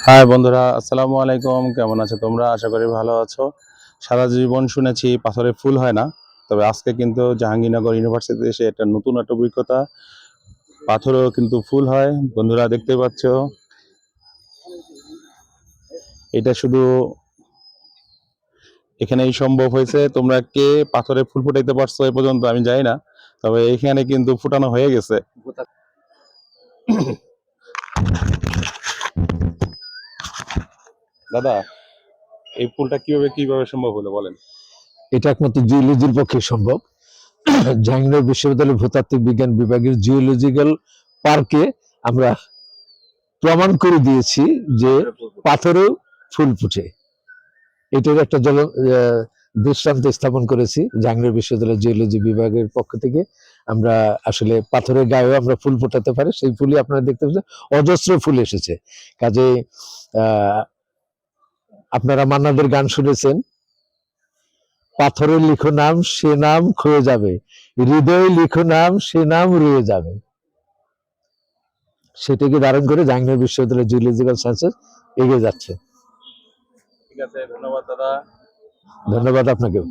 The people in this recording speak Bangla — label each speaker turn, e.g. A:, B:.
A: হাই বন্ধুরা, আসসালামু আলাইকুম। কেমন আছো তোমরা? আশা করি ভালো আছো। সারা জীবন শুনেছি পাথরে ফুল হয় না, তবে আজকে কিন্তু জাহাঙ্গীরনগর ইউনিভার্সিটিতে এসে একটা নতুন একটা অভিজ্ঞতা। পাথরেও কিন্তু ফুল হয়। বন্ধুরা দেখতে পাচ্ছ, এটা শুধু এখানেই সম্ভব হয়েছে। তোমরা কে পাথরে ফুল ফুটাইতে পারছো এ পর্যন্ত আমি জানি না, তবে এখানে কিন্তু ফুটানো হয়ে গেছে। দাদা, এই ফুলটা কিভাবে কিভাবে সম্ভব হলো বলেন?
B: এটা একমাত্র জিওলজির পক্ষে সম্ভব। জাহাঙ্গীরনগর বিশ্ববিদ্যালয়ের ভূতাত্ত্বিক বিজ্ঞান বিভাগের জিওলজিক্যাল পার্কে আমরা প্রমাণ করে দিয়েছি যে পাথরেও ফুল ফুটে। এটার একটা দৃষ্টান্ত স্থাপন করেছি জাহাঙ্গীরনগর বিশ্ববিদ্যালয়ের জিওলজি বিভাগের পক্ষ থেকে। আমরা আসলে পাথরের গায়েও আমরা ফুল ফোটাতে পারি। সেই ফুলই আপনারা দেখতে পাচ্ছেন, অজস্র ফুল এসেছে। কাজে আপনারা মান্নাদের গান শুনেছেন, পাথরে লিখো নাম সে নাম ক্ষয়ে যাবে, হৃদয়ে লিখো নাম সে নাম রয়ে যাবে। সেটাকে ধারণ করে জাহাঙ্গীরনগর বিশ্ববিদ্যালয় জিওলজিক্যাল সায়েন্সেস এগিয়ে যাচ্ছে।
A: ঠিক আছে, ধন্যবাদ দাদা।
B: ধন্যবাদ আপনাকেও।